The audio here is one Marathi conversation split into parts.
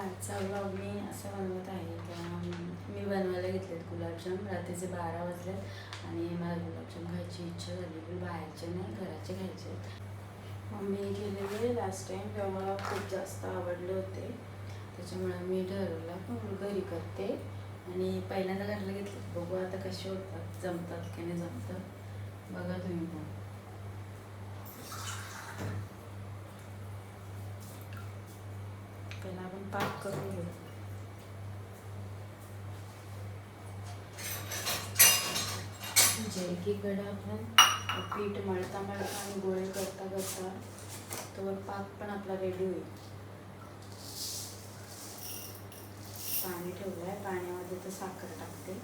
आजचा व्लॉग मी असं बनवत आहे का मी बनवायला घेतलेत गुलाबजाम. रात्रीचे 12 वाजलेत आणि मला गुलाबजाम खायची इच्छा झाली. पण बाहेरचे नाही, घराचे खायचे. मी केलेले लास्ट टाईम तेव्हा मला खूप जास्त आवडले होते, त्याच्यामुळे मी ठरवलं पण घरी करते. आणि पहिल्यांदा घराला घेतले, बघू आता कसे होतात, जमतात की नाही जमतात बघा तुम्ही पण. पहिला आपण पाक करून घेऊ. जे एकीकडे आपण पीठ मळता मळता आणि गोळे करता करता तोवर पाक पण आपला रेडी होईल. पाणी ठेवलं आहे, पाण्यामध्ये तर साखर टाकते.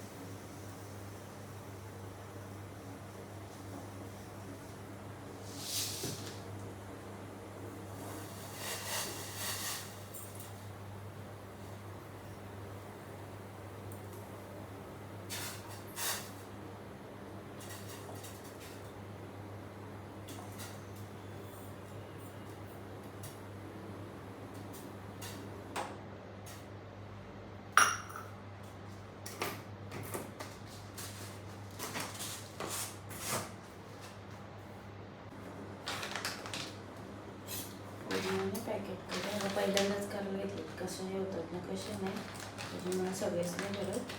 पॅकेट करायला पहिल्यांदाच करायला घेतले, कसे होतात ना कसे नाही, त्याच्यामुळे सगळेच नाही करत,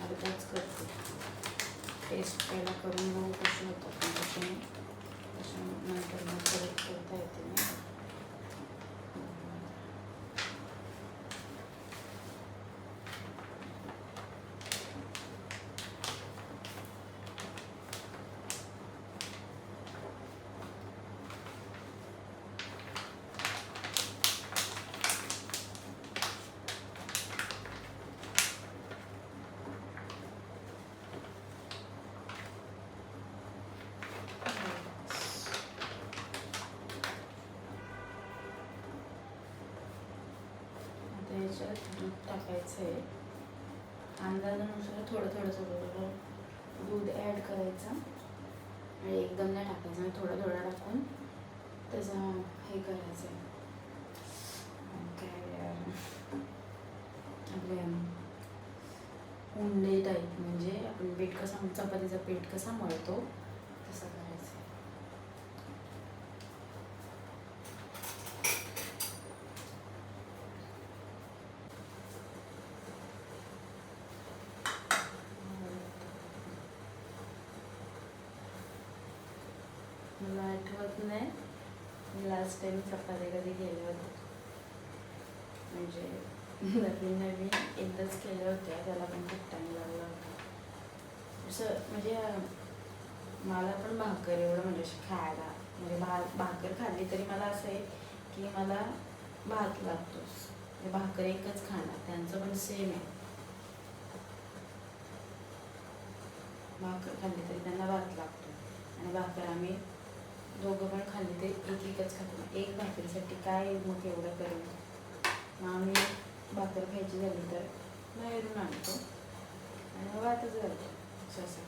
अर्धाच करते. टेस्ट पहिला करून बघू कसे होतात ना कसे नाही, त्याच्यानंतर मग परत करता येते ना. याच्यात दूध टाकायचं आहे, अंदाजानुसार थोडं थोडं थोडं थोडं दूध ॲड करायचं आणि एकदम नाही टाकायचं, आणि थोडं थोडं टाकून त्याचं हे करायचं आहे काय आपले उंडे टाईप, म्हणजे आपण पीठ कसा चपातीचा पीठ कसा मळतो तसं करायचं. मला आठवत नाही मी लास्ट टाईम चपात्या कधी केल्या होत्या, म्हणजे नवीन एकदाच केल्या होत्या, त्याला पण खूप टाईम लागला होता. असं म्हणजे मला पण भाकर एवढं म्हणजे खायला, म्हणजे भाकर खाल्ली तरी मला असं आहे की मला भात लागतोच, म्हणजे भाकर एकच खाणार, त्यांचं पण सेम आहे. भाकर खाल्ली तरी त्यांना भात लागतो, आणि भाकर आम्ही दोघं पण खाल्ली ते एकच खातो. एक भाकरीसाठी काय मग एवढं करेल, मग आम्ही भाकर खायची झाली तर बाहेरून आणतो आणि मग भातच घालतो असं.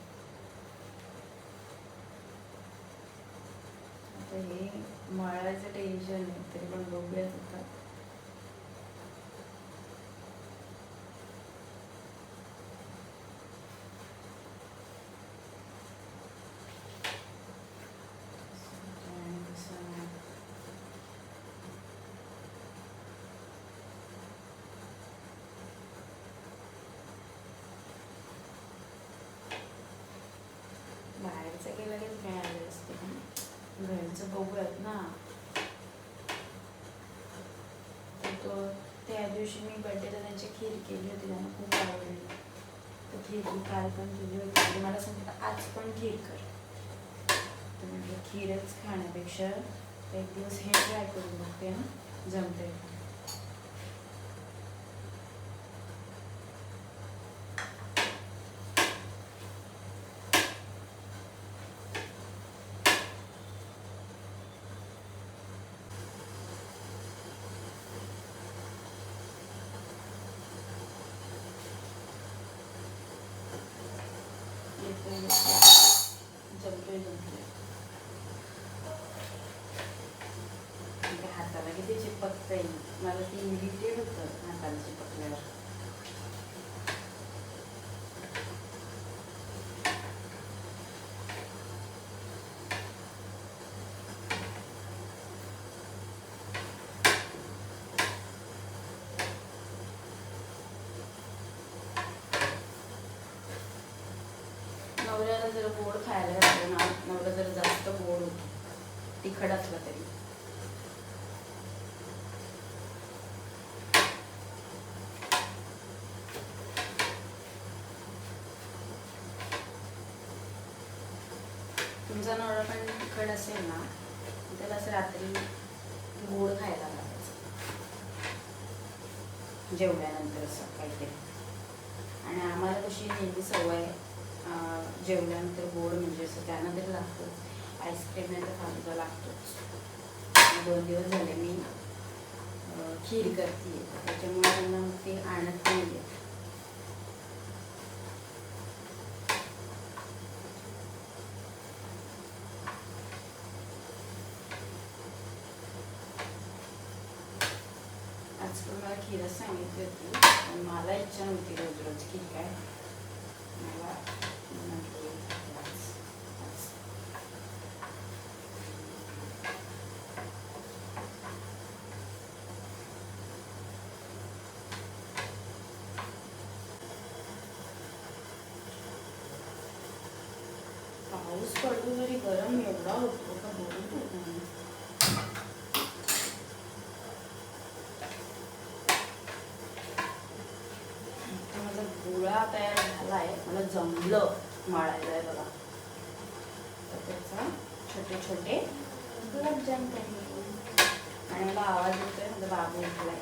आता हे मळायचं टेन्शन आहे, तरी पण बघूयात होतात. बाहेरचं केलं की काय आलं असते, घरचं बघूयात ना. तो त्या दिवशी मी बड्डेला त्यांची खीर केली होती, त्यांना खूप आवडली. तर खीर मी काल पण केली होती, मला सांगितलं आज पण खीर कर. तर म्हटलं खीरच खाण्यापेक्षा एक दिवस हे ट्राय करून बघते ना जमते. जमतोय हाताला किती चिपकते. ताई, मला ते इरिटेट होतं हाताला चिपकल्यावर. नवऱ्याला जर गोड खायला घातलं ना, नवरा जर जास्त गोड तिखट असलं तरी तुमचा नवरा पण तिखट असेल ना, त्याला असं रात्री गोड खायला लावायचं जेवल्यानंतर असं काहीतरी. आणि आम्हाला कशी नेहमी सवय जेवल्यानंतर गोड म्हणजे असं त्यांना तरी लागतं. आईस्क्रीम नाही तर फालुदा लागतोच. 2 दिवस झाले मी खीर करते, त्याच्यामुळे त्यांना मग ते आणत नाही आहे. आज पण मला खीरच सांगितली होती, पण मला इच्छा नव्हती रोज रोज खीर काय. मला म्हटली पाऊस पडतो तरी गरम एवढा होतो का बोलू नाही. माझा गोळा तयार झाला आहे, मला जमलं मळायला आहे बघा. तर त्याचा छोटे छोटे गुलाबजाम आहे. आणि मला आवाज येतोय, माझा बाबू उठलाय.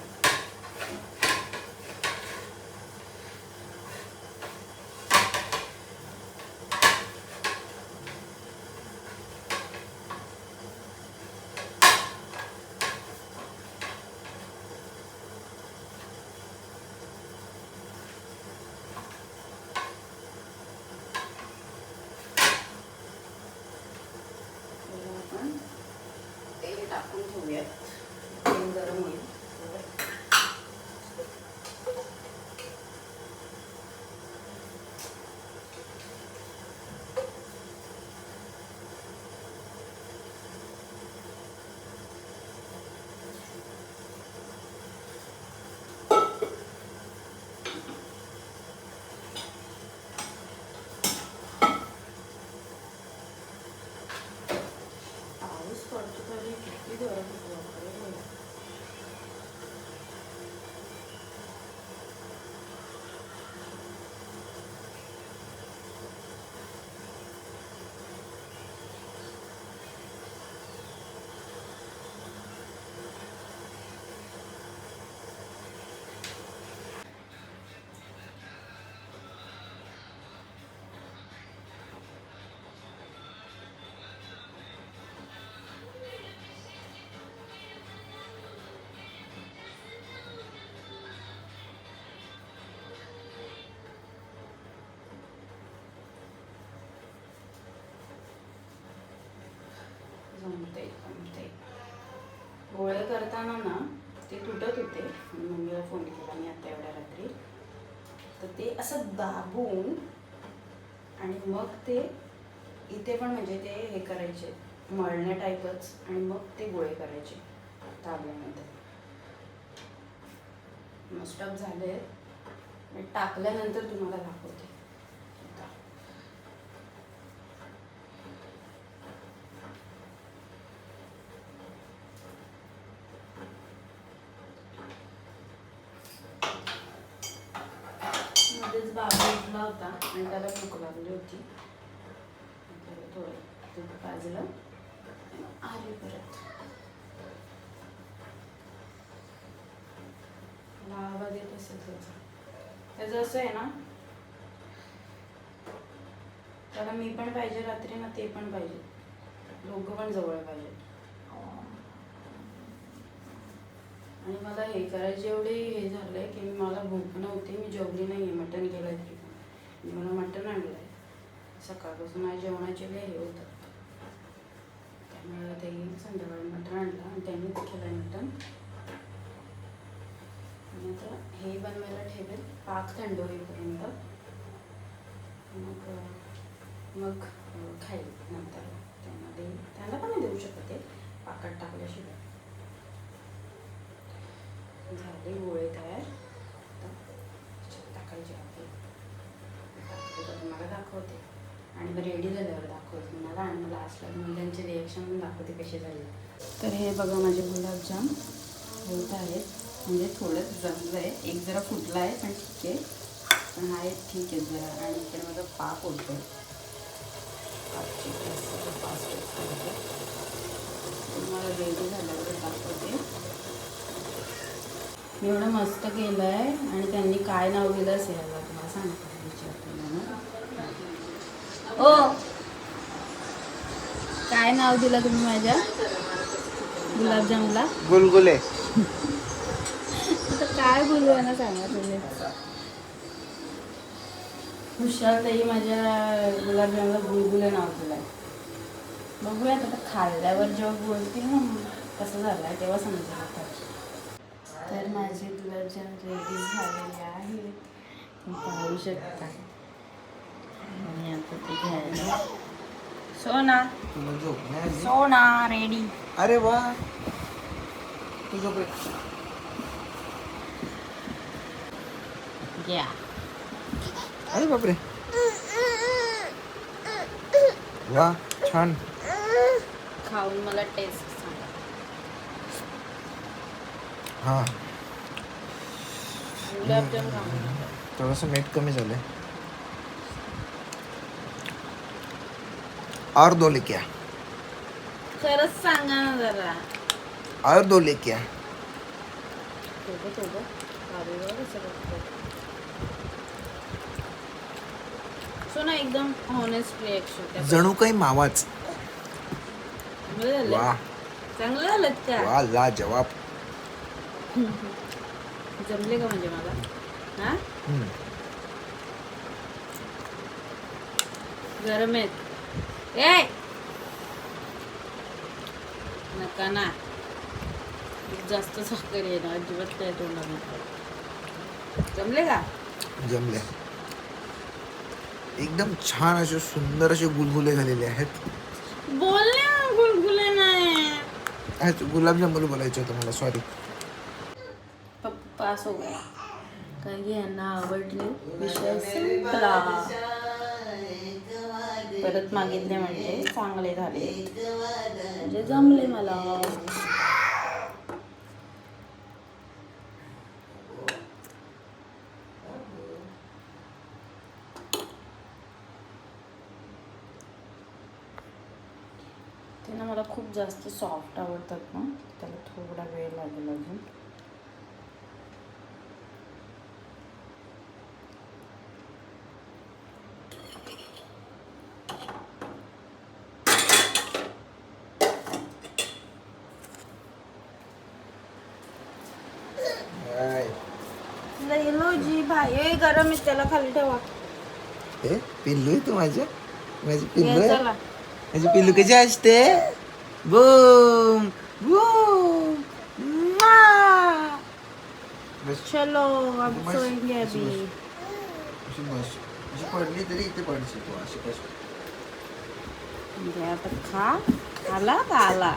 तेल टाकून ठेवूयात, तेल गरम होईल. पाऊस पडतो तरी किती गरम होतो बापरे. जमते जमते. गोळे करताना ना ते तुटत होते. मम्मीला फोन केला मी आता एवढ्या रात्री, तर ते असं दाबून आणि मग ते इथे पण म्हणजे ते हे करायचे मळण्या टाईपच, आणि मग ते गोळे करायचे दाबल्यानंतर. मस्टअप झाले, टाकल्यानंतर तुम्हाला दाखवते. मध्येच बाबा उठला होता आणि त्याला भूक लागली होती, थोडं तूप भाजलं आली परत. मला आवाज येत असेल त्याचं असं आहे ना, त्याला मी पण पाहिजे रात्री ना, ते पण पाहिजे, दोघं पण जवळ पाहिजे. आणि मला हे करायचे एवढे हे झालंय की मला भूक नव्हती, मी जेवली नाही आहे. मटण केलं तरी पण मला मटण आणलं आहे सकाळपासून. माझ्या जेवणाचे लय हे होतं, त्यामुळे ते संध्याकाळी मटण आणलं आणि त्यांनीच केलं मटण. आता हे बनवायला ठेवेल पाक थंड होईपर्यंत. मग खाईल नंतर. त्यामध्ये त्यांना पण नाही देऊ शकते पाकात टाकल्याशिवाय. झाले गोळे तयार. टाकायचे आपले तुम्हाला दाखवते आणि मग रेडी झाल्यावर दाखवते तुम्हाला. आणि मला लास्टला मुलांचे रिॲक्शन पण दाखवते कसे झाले. तर हे बघा माझे गुलाबजाम होत आहेत. म्हणजे थोडं जमलं आहे. एक जरा फुटला आहे पण ठीक आहे. पण हा एक ठीक आहे जरा. आणि इकडे माझा पाक होतो आहे. पाकची फास्ट होते. तुम्हाला रेडी झाल्यावर दाखवते. मी एवढं मस्त केलं आहे. आणि त्यांनी काय नाव दिलं असेल याला तुम्हाला सांगता विचारते म्हणून. ओ काय नाव दिलं तुम्ही माझ्या गुलाबजामला? गुलगुले. आता काय बोलू ना सांगा तुम्ही. हुशार ताई माझ्या गुलाबजामला गुलगुले नाव दिलं आहे. बघूयात आता खाल्ल्यावर जेव्हा बोलतील ना कसं झालं आहे तेव्हा समजेल आता. तर माझे गुलाबजाम रेडी झालेले आहेत. पाहू शकता. आणि आता ते घ्यायला सोना सोना रेडी. अरे वा तू झोप. घ्या. अरे बापरे वा छान. खाऊन मला टेस्ट सांगा. हा गुलाबजाम खाऊन थोडंसं मीठ कमी झालंय. और दो लेके आ. खरंच सांगा ना जरा. और दो लेके आ. सोना एकदम हॉनेस्ट रिएक्शन. जणू काही मावाच. चांगलं झालं. वा चांगलं झालं का? वा लाजवाब. जमले का म्हणजे मला? हा गरम आहेत. ए नका ना जास्त साखर आहे ना अजिबात काय तोंडामध्ये. जमले का? जमले. एकदम छान असे सुंदर असे गुलगुले झालेले आहेत. बोलले ना गुलगुले नाही. गुलाबजाम बोलायचं होतं मला. सॉरी. पास हो गया. कारण की यांना आवडले. विषय संपला. परत मागितले म्हणजे चांगले झाले म्हणजे जमले मला. ते ना मला खूप जास्त सॉफ्ट आवडतात ना. त्याला थोडा वेळ लागेल अजून. लो जी भाई ए गरम आहे त्याला खाली ठेवा. ए पिल्लू आहे तू माझी पिल्लू ये आहे. चला. माझी पिल्लू कशी असते. Boom boom. चलो अब सोएंगे अभी. पडली तरी इथे पडशील तू अशी कशी. म्हणजे आता खा. आला का आला.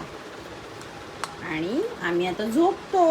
आणि आम्ही आता झोपतो.